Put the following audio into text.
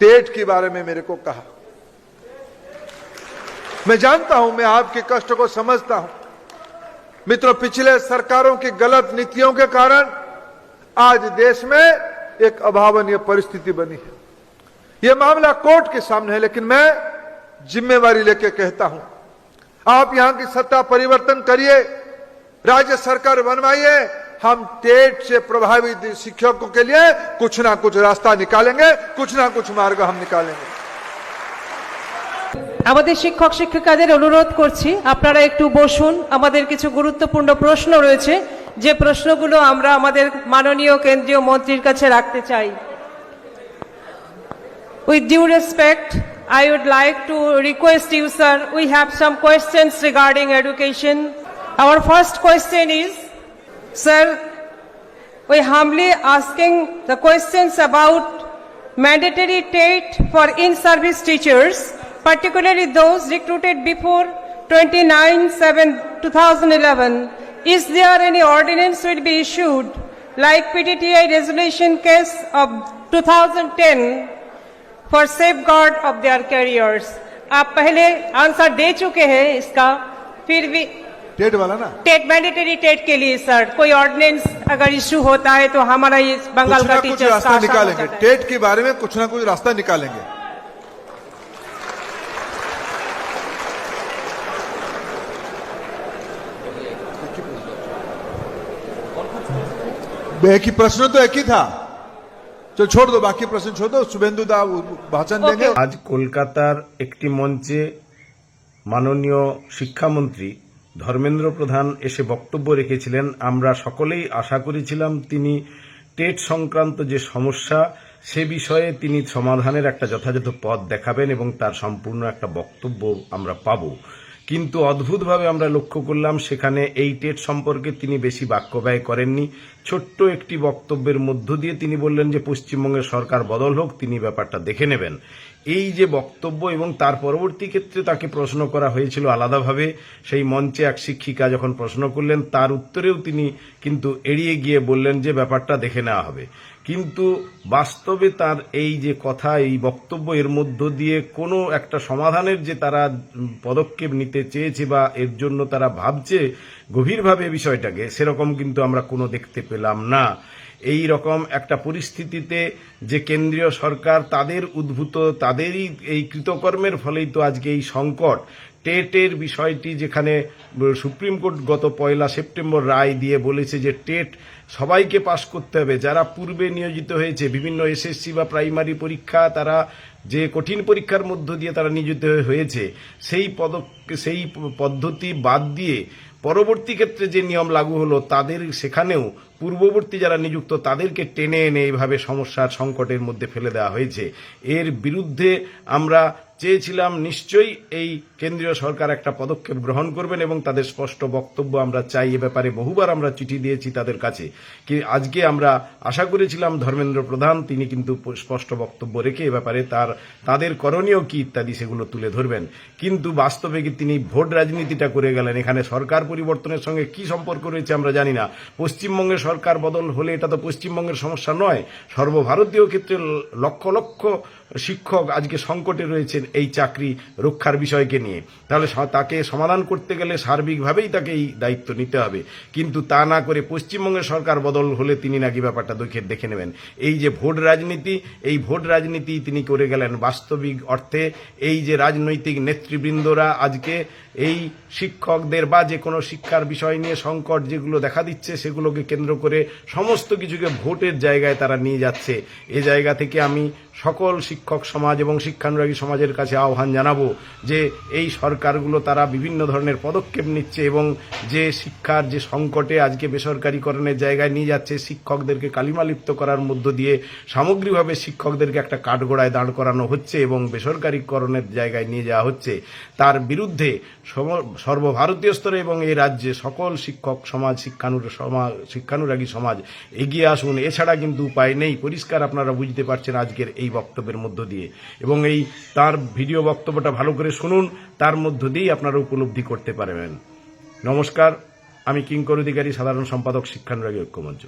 TET के बारे में मेरे को कहा। मैं जानता हूं, मैं आपके कष्ट को समझता हूं। मित्रों, पिछले सरकारों की गलत नीतियों के कारण आज देश में एक अभावनीय परिस्थिति बनी है। यह मामला कोर्ट के सामने है, लेकिन मैं जिम्मेवारी लेकर कहता हूं, आप यहां की सत्ता परिवर्तन करिए, राज्य सरकार बनवाइए, हम टेट से प्रभावित शिक्षकों के लिए कुछ ना कुछ रास्ता निकालेंगे, कुछ ना कुछ मार्ग हम निकालेंगे। আমাদের শিক্ষক শিক্ষিকাদের অনুরোধ করছি আপনারা একটু বসুন। আমাদের কিছু গুরুত্বপূর্ণ প্রশ্ন রয়েছে, যে প্রশ্নগুলো আমরা আমাদের মাননীয় কেন্দ্রীয় মন্ত্রীর কাছে রাখতে চাই। With due respect, I would like to request you, sir, we have some questions regarding education. Our first question is, sir, we humbly asking the questions about mandatory TET for in-service teachers, particularly those recruited before 29/7/2011. Is there any ordinance will be issued like PTTI resolution case of 2010 for safeguard of their careers? आप पहले answer दे चुके हैं इसका, फिर भी TET वाला ना, TET mandatory TET के लिए सर कोई ऑर्डिनेंस अगर इशू होता है तो हमारा ये बंगाल का कुछ टीचर्स रास्ता निकालेंगे। टेट के बारे में कुछ ना कुछ रास्ता निकालेंगे। एक ही प्रश्न तो एक ही था, तो छोड़ दो, बाकी प्रश्न छोड़ दो, शुभेंदु दा भाषण देंगे। आज কলকাতার একটি মঞ্চে মাননীয় শিক্ষামন্ত্রী ধর্মেন্দ্র প্রধান এসে বক্তব্য রেখেছিলেন। আমরা সকলেই আশা করেছিলাম তিনি টেট সংক্রান্ত যে সমস্যা সে বিষয়ে তিনি সমাধানের একটা যথাযথ পথ দেখাবেন এবং তার সম্পূর্ণ একটা বক্তব্য আমরা পাব। কিন্তু অদ্ভুতভাবে আমরা লক্ষ্য করলাম সেখানে এই টেট সম্পর্কে তিনি বেশি বাক্য ব্যয় করেননি। ছোট্ট একটি বক্তব্যের মধ্য দিয়ে তিনি বললেন যে পশ্চিমবঙ্গের সরকার বদল হোক, তিনি ব্যাপারটা দেখে নেবেন। এই যে বক্তব্য, এবং তার পরবর্তী ক্ষেত্রে তাকে প্রশ্ন করা হয়েছিল আলাদাভাবে, সেই মঞ্চে এক শিক্ষিকা যখন প্রশ্ন করলেন তার উত্তরেও তিনি কিন্তু এড়িয়ে গিয়ে বললেন যে ব্যাপারটা দেখে নেওয়া হবে। কিন্তু বাস্তবে তার এই যে কথা, এই বক্তব্য, এর মধ্য দিয়ে কোনো একটা সমাধানের যে তারা পদক্ষেপ নিতে চেয়েছে বা এর জন্য তারা ভাবছে গভীরভাবে বিষয়টাকে, সেরকম কিন্তু আমরা কোনো দেখতে পেলাম না। এই রকম একটা পরিস্থিতিতে যে কেন্দ্রীয় সরকার তাদের উদ্ভূত তাদেরই এই কৃতকর্মের ফলেই তো আজকে এই সংকট। টেটের বিষয়টি যেখানে সুপ্রিম কোর্ট গত 1 সেপ্টেম্বর রায় দিয়ে বলেছে যে টেট সবাইকে পাশ করতে হবে, যারা পূর্বে নিয়োজিত হয়েছে বিভিন্ন এসএসসি বা প্রাইমারি পরীক্ষা, তারা যে কঠিন পরীক্ষার মধ্য দিয়ে তারা নিয়োজিত হয়েছে, সেই পদ্ধতি বাদ দিয়ে পরবর্তী ক্ষেত্রে যে নিয়ম লাগু হলো তাদের সেখানেও পূর্ববর্তী যারা নিযুক্ত তাদেরকে টেনে এনে এইভাবে সমস্যার সংকটের মধ্যে ফেলে দেওয়া হয়েছে। এর বিরুদ্ধে আমরা চেয়েছিলাম নিশ্চয়ই এই কেন্দ্রীয় সরকার একটা পদক্ষেপ গ্রহণ করবেন এবং তাদের স্পষ্ট বক্তব্য আমরা চাই। এ ব্যাপারে বহুবার আমরা চিঠি দিয়েছি তাদের কাছে, কি আজকে আমরা আশা করেছিলাম ধর্মেন্দ্র প্রধান তিনি কিন্তু স্পষ্ট বক্তব্য রেখে এ ব্যাপারে তাদের করণীয় কি ইত্যাদি সেগুলো তুলে ধরবেন। কিন্তু বাস্তবে কি তিনি ভোট রাজনীতিটা করে গেলেন। এখানে সরকার পরিবর্তনের সঙ্গে কি সম্পর্ক রয়েছে আমরা জানি না। পশ্চিমবঙ্গের সরকার বদল হলে এটা তো পশ্চিমবঙ্গের সমস্যা নয়, সর্বভারতীয় ক্ষেত্রে লক্ষ লক্ষ শিক্ষক আজকে সংকটে রয়েছেন এই চাকরি রক্ষার বিষয়কে নিয়ে। তাহলে তাকে সমাধান করতে গেলে সার্বিকভাবেই তাকে এই দায়িত্ব নিতে হবে, কিন্তু তা না করে পশ্চিমবঙ্গের সরকার বদল হলে তিনি নাকি ব্যাপারটা দেখে নেবেন। এই যে ভোট রাজনীতি, এই ভোট রাজনীতি তিনি করে গেলেন। বাস্তবিক অর্থে এই যে রাজনৈতিক নেতৃবৃন্দরা আজকে এই শিক্ষকদের বা যে কোনো শিক্ষার বিষয় নিয়ে সংকট যেগুলো দেখা দিচ্ছে সেগুলোকে কেন্দ্র করে সমস্ত কিছুকে ভোটের জায়গায় তারা নিয়ে যাচ্ছে। এ জায়গা থেকে আমি সকল শিক্ষক সমাজ এবং শিক্ষানুরাগী সমাজের কাছে আহ্বান জানাবো যে এই সরকারগুলো তারা বিভিন্ন ধরনের পদক্ষেপ নিচ্ছে এবং যে শিক্ষার যে সংকটে আজকে বেসরকারীকরণের জায়গায় নিয়ে যাচ্ছে, শিক্ষকদেরকে কালিমালিপ্ত করার মধ্য দিয়ে সামগ্রিকভাবে শিক্ষকদেরকে একটা কাঠগড়ায় দাঁড় করানো হচ্ছে এবং বেসরকারীকরণের জায়গায় নিয়ে যাওয়া হচ্ছে, তার বিরুদ্ধে সর্বভারতীয় স্তরে এবং এই রাজ্যে সকল শিক্ষক সমাজ, শিক্ষানুরাগী সমাজ এগিয়ে আসুন। এছাড়া কিন্তু উপায় নেই। পরিষ্কার আপনারা বুঝতে পারছেন আজকের এই বক্তব্যের মধ্য দিয়ে, এবং এই তার ভিডিও বক্তব্যটা ভালো করে শুনুন, তার মধ্য দিয়েই আপনারা উপলব্ধি করতে পারবেন। নমস্কার, আমি কিঙ্কর অধিকারী, সাধারণ সম্পাদক শিক্ষানুরাগী ঐক্যমঞ্চ।